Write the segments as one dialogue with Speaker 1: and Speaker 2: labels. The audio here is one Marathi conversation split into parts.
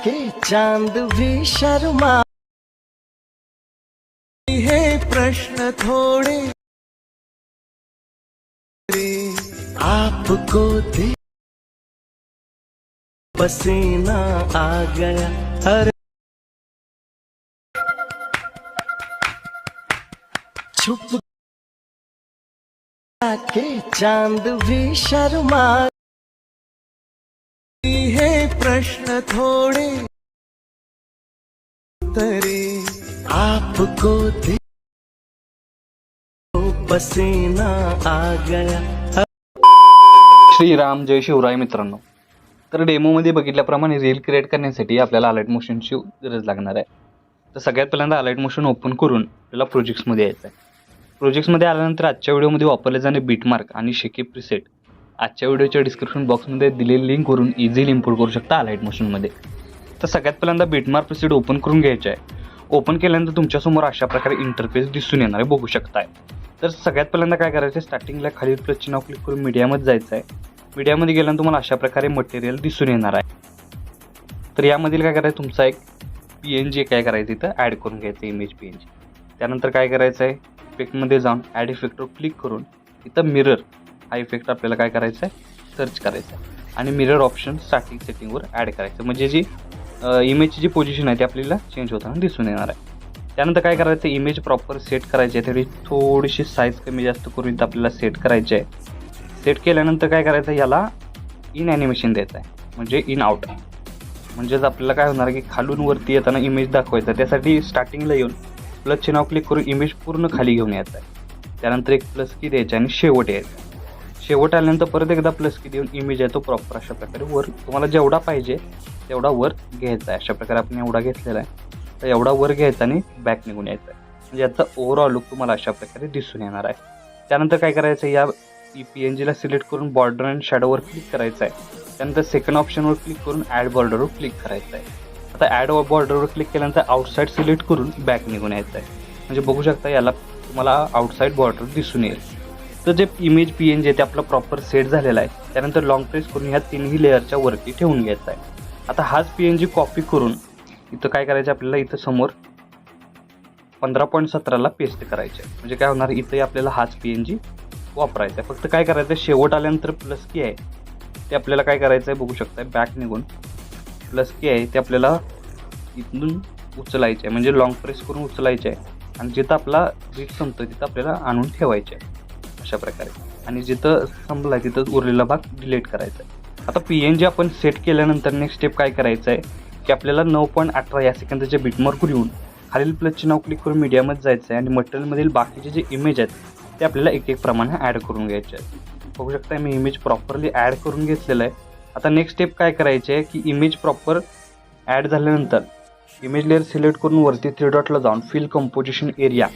Speaker 1: के चांद भी शर्मा है प्रश्न थोड़े आपको दे पसीना आ गया अरे छुप के चांद भी शर्मा है प्रश्न थोड़े तरे आपको दे पसीना आ गया।
Speaker 2: श्रीराम जय शिवराय मित्रांनो, तर डेमोमध्ये बघितल्याप्रमाणे रील क्रिएट करण्यासाठी आपल्याला अलाइट मोशनची गरज लागणार आहे। तर सगळ्यात पहिल्यांदा अलाइट मोशन ओपन करून आपल्याला प्रोजेक्ट्समध्ये यायचं आहे। प्रोजेक्ट्समध्ये आल्यानंतर आजच्या व्हिडिओमध्ये वापरले जाणारे बीटमार्क आणि शेकी प्रीसेट आजच्या व्हिडिओच्या डिस्क्रिप्शन बॉक्समध्ये दिलेली लिंकवरून इझिली इम्पोर्ट करू शकता अलाइट मोशनमध्ये। तर सगळ्यात पहिल्यांदा बीटमार्क प्रीसेट ओपन करून घ्यायचे आहे। ओपन केल्यानंतर तुमच्यासमोर अशा प्रकारे इंटरफेस दिसून येणार आहे, बघू शकताय। तर सगळ्यात पहिल्यांदा काय करायचं आहे, स्टार्टिंगला खाली प्लस चिन्ह क्लिक करून मीडियामध्ये जायचं आहे। मीडियामध्ये गेल्यानंतर तुम्हाला अशा प्रकारे मटेरियल दिसून येणार आहे। तर यामधील काय करायचं, तुमचा एक PNG काय करायचं इथं ॲड करून घ्यायचं, इमेज PNG। त्यानंतर काय करायचं आहे, इफेक्टमध्ये जाऊन ॲड इफेक्टवर क्लिक करून इथं मिरर हा इफेक्ट आपल्याला काय करायचं आहे, सर्च करायचं आहे आणि मिरर ऑप्शन स्टार्टिंग सेटिंगवर ॲड करायचं, म्हणजे जी इमेजची जी पोझिशन आहे ती आपल्याला चेंज होताना दिसून येणार आहे। त्यानंतर काय करायचं, इमेज प्रॉपर सेट करायची आहे, तेवढी थोडीशी साईज कमी जास्त करून इथं आपल्याला सेट करायची आहे। सेट केल्यानंतर काय करायचं, याला इन ॲनिमेशन द्यायचं आहे, म्हणजे इन आउट। म्हणजेच आपल्याला काय होणार की खालून वरती येताना इमेज दाखवायचा, त्यासाठी स्टार्टिंगला येऊन प्लस चिन्हावर क्लिक करून इमेज पूर्ण खाली घेऊन यायचं आहे। त्यानंतर एक प्लस की द्यायची आणि शेवट यायचं। शेवट आल्यानंतर परत एकदा प्लस की देऊन इमेज आहे तो प्रॉपर अशा प्रकारे वर तुम्हाला जेवढा पाहिजे तेवढा वर घ्यायचा आहे। अशा प्रकारे आपण एवढा घेतलेला आहे, तर एवढा वर घ्यायचा आणि बॅक निघून यायचा आहे, म्हणजे याचा ओव्हरऑल लुक तुम्हाला अशा प्रकारे दिसून येणार आहे। त्यानंतर काय करायचं, या PNGला सिलेक्ट करून बॉर्डर अँड शॅडोवर क्लिक करायचं आहे। त्यानंतर सेकंड ऑप्शनवर क्लिक करून ॲड बॉर्डरवर क्लिक करायचं आहे। आता ॲड बॉर्डरवर क्लिक केल्यानंतर आउटसाईड सिलेक्ट करून बॅक निघून यायचं आहे, म्हणजे बघू शकता याला तुम्हाला आउटसाईड बॉर्डर दिसून येईल। तर जे इमेज PNG आहे ते आपलं प्रॉपर सेट झालेला आहे। त्यानंतर लॉंग प्रेस करून ह्या तिन्ही लेअरच्या वरती ठेवून घ्यायचा आहे। आता हाच PNG कॉपी करून इथं काय करायचं, आपल्याला इथं समोर 15.17ला पेस्ट करायचं आहे, म्हणजे काय होणार, इथं आपल्याला हाच PNG वापरायचा आहे। फक्त काय करायचं, शेवट आल्यानंतर प्लस की आहे ते आपल्याला काय करायचं आहे, बघू शकता बॅक निघून प्लस की आहे ते आपल्याला इथून उचलायचे आहे, म्हणजे लॉंग प्रेस करून उचलायचे आहे आणि जिथं आपला रीच संपतो तिथं आपल्याला आणून ठेवायचे आहे अशा प्रकारे, आणि जिथं संपला तिथं उरलेला भाग डिलीट करायचा आहे। आता PNG आपण सेट केल्यानंतर नेक्स्ट स्टेप काय करायचं आहे की आपल्याला 9.18 या सेकंदाच्या बीटमार्कवर येऊन खालील प्लस चिन्ह क्लिक करून मीडियामध्ये जायचं आहे आणि मटेरियलमधील बाकीचे जे इमेज आहेत ते आपल्याला एक एक प्रमाणे ॲड करून घ्यायचे आहेत। बघू शकता मी इमेज प्रॉपरली ॲड करून घेतलेलं आहे। आता नेक्स्ट स्टेप काय करायचे आहे की इमेज प्रॉपर ॲड झाल्यानंतर इमेज लेअर सिलेक्ट करून वरती 3 डॉटला जाऊन फिल कंपोजिशन एरिया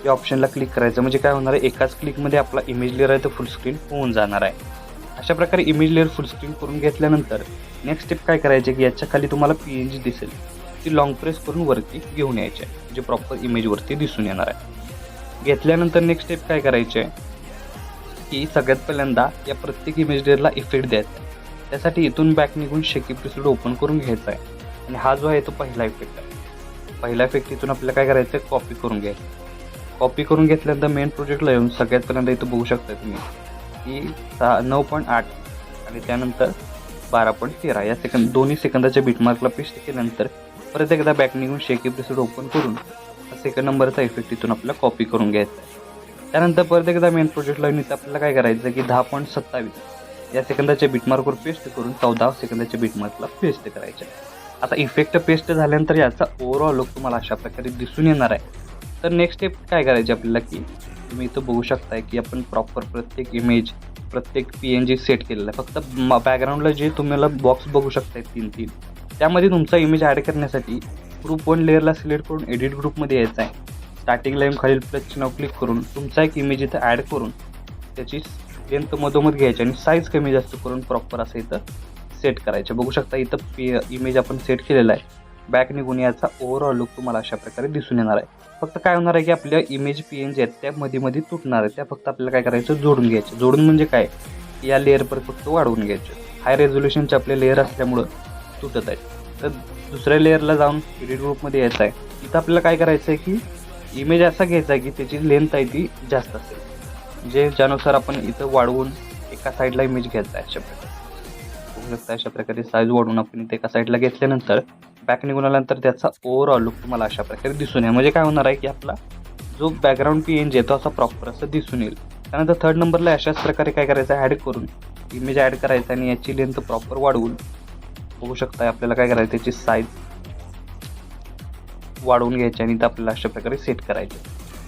Speaker 2: या ऑप्शनला क्लिक करायचं, म्हणजे काय होणार आहे, एकाच क्लिकमध्ये आपला इमेज लेअर आहे तो फुल स्क्रीन होऊन जाणार आहे। अशा प्रकारे इमेज लेअर फुल स्क्रीन करून घेतल्यानंतर नेक्स्ट स्टेप काय करायचे की याच्या खाली तुम्हाला PNG दिसेल ती लॉंग प्रेस करून वरती घेऊन यायचे आहे, म्हणजे प्रॉपर इमेजवरती दिसून येणार आहे। घेतल्यानंतर नेक्स्ट स्टेप काय करायचे की सगळ्यात पहिल्यांदा या प्रत्येक इमेज लेअरला इफेक्ट द्यायचा आहे। त्यासाठी इथून बॅक निघून शेकी प्रीसेट ओपन करून घ्यायचा आहे आणि हा जो आहे तो पहिला इफेक्ट आहे। पहिला इफेक्ट इथून आपल्याला काय करायचं आहे, कॉपी करून घ्यायचं। कॉपी करून घेतल्यानंतर मेन प्रोजेक्टला येऊन सगळ्यात पहिल्यांदा इथं बघू शकता तुम्ही की 9.8 आणि त्यानंतर 12.13 या दोन्ही सेकंदाच्या बीटमार्कला पेस्ट केल्यानंतर परत एकदा बॅक निघून शेकी प्रीसेट ओपन करून सेकंड नंबरचा इफेक्ट इथून आपल्याला कॉपी करून घ्यायचा आहे। त्यानंतर परत एकदा मेन प्रोजेक्टला येऊन इथं आपल्याला काय करायचं की 10.27 या सेकंदाच्या बीटमार्कवर पेस्ट करून 14 सेकंदाच्या बीटमार्कला पेस्ट करायचं आहे। आता इफेक्ट पेस्ट झाल्यानंतर याचा ओव्हरऑल लुक तुम्हाला अशा प्रकारे दिसून येणार आहे। तर नेक्स्ट स्टेप काय करायचे आपल्याला की तुम्ही इथं बघू शकताय की आपण प्रॉपर प्रत्येक इमेज प्रत्येक PNG सेट केलेला आहे। फक्त बॅकग्राऊंडला जे तुम्हाला बॉक्स बघू शकताय 3 त्यामध्ये तुमचा इमेज ॲड करण्यासाठी ग्रुप 1 लेअरला सिलेक्ट करून एडिट ग्रुपमध्ये यायचं आहे। स्टार्टिंगला येऊन खालील प्लस चिन्ह क्लिक करून तुमचा एक इमेज इथं ॲड करून त्याची लेंथ मधोमध घ्यायची आणि साईज कमी जास्त करून प्रॉपर असं इथं सेट करायचं। बघू शकता इथं इमेज आपण सेट केलेला आहे। बॅक निघून याचा ओव्हरऑल लुक तुम्हाला अशा प्रकारे दिसून येणार आहे। फक्त काय होणार आहे की आपल्या इमेज PNG आहेत त्या मध्ये तुटणार आहे, त्या फक्त आपल्याला काय करायचं, जोडून घ्यायचं। जोडून म्हणजे काय, या लेअर पर फक्त वाढवून घ्यायचे। हाय रेझोल्युशनचे आपले लेअर असल्यामुळं तुटत आहेत, तर दुसऱ्या लेअरला जाऊन एडिट ग्रुपमध्ये यायचं आहे. इथं आपल्याला काय करायचं आहे की इमेज असा घ्यायचा आहे की त्याची लेंथ आहे ती जास्त असेल, म्हणजे ज्यानुसार आपण इथं वाढवून एका साईडला इमेज घ्यायचा आहे. अशा प्रकारे बघू शकता. अशा प्रकारे साईज वाढवून आपण इथे एका साईडला घेतल्यानंतर बॅक निघून आल्यानंतर त्याचा ओव्हरऑल लुक तुम्हाला अशा प्रकारे दिसून येईल. म्हणजे काय होणार आहे की आपला जो बॅकग्राऊंड PNG आहे तो असा प्रॉपर असं दिसून येईल. त्यानंतर थर्ड नंबरला अशाच प्रकारे काय करायचं आहे, ॲड करून इमेज ॲड करायचं आणि याची लेंथ प्रॉपर वाढवून बघू शकता. आपल्याला काय करायचं, त्याची साईज वाढवून घ्यायची आणि इथं आपल्याला अशा प्रकारे सेट करायचे.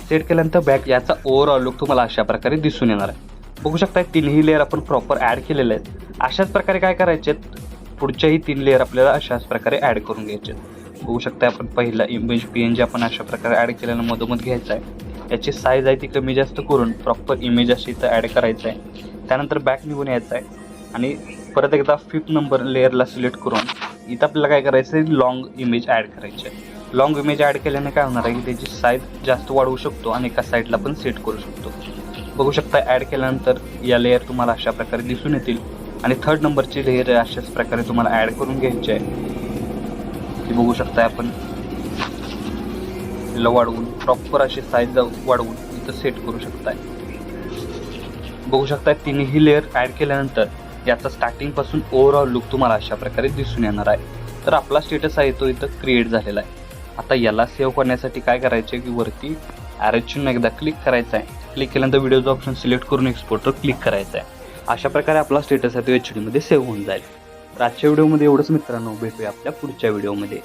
Speaker 2: सेट केल्यानंतर बॅक याचा ओव्हरऑल लुक तुम्हाला अशा प्रकारे दिसून येणार आहे. बघू शकता तिन्ही लेअर आपण प्रॉपर ॲड केलेले आहेत. अशाच प्रकारे काय करायचे, पुढच्याही 3 लेअर आपल्याला अशाच प्रकारे ॲड करून घ्यायचे. बघू शकता आपण पहिला इमेज PNG आपण अशा प्रकारे ॲड केल्यानं मधोमध घ्यायचा आहे. याची साईज आहे ती कमी जास्त करून प्रॉपर इमेज अशी इथं ॲड करायचं आहे. त्यानंतर बॅक निघून यायचं आहे आणि परत एकदा 5th नंबर लेअरला सिलेक्ट करून इथं आपल्याला काय करायचं आहे, लॉंग इमेज ॲड करायची आहे. लॉंग इमेज ॲड केल्याने काय होणार आहे की त्याची साईज जास्त वाढवू शकतो आणि एका साईडला पण सेट करू शकतो. बघू शकता ॲड केल्यानंतर या लेअर तुम्हाला अशा प्रकारे दिसून येतील आणि थर्ड नंबरची लेअर अशाच प्रकारे तुम्हाला ॲड करून घ्यायची आहे. ती बघू शकता आपण तिला वाढवून प्रॉपर अशी साईज वाढवून इथं सेट करू शकताय. बघू शकता तिन्ही लेअर ॲड केल्यानंतर याचा स्टार्टिंगपासून ओव्हरऑल लुक तुम्हाला अशा प्रकारे दिसून येणार आहे. तर आपला स्टेटस आहे तो इथं क्रिएट झालेला आहे. आता याला सेव्ह करण्यासाठी काय करायचं आहे की वरती ॲरो चिन्ह एकदा क्लिक करायचं आहे. क्लिक केल्यानंतर व्हिडिओचा ऑप्शन सिलेक्ट करून एक्सपोर्टवर क्लिक करायचं आहे. अशा प्रकारे आपला स्टेटस आहे तो HD मध्ये सेव्ह होऊन जाईल. तर आजच्या व्हिडिओमध्ये एवढंच मित्रांनो, भेटूया आपल्या पुढच्या व्हिडिओमध्ये.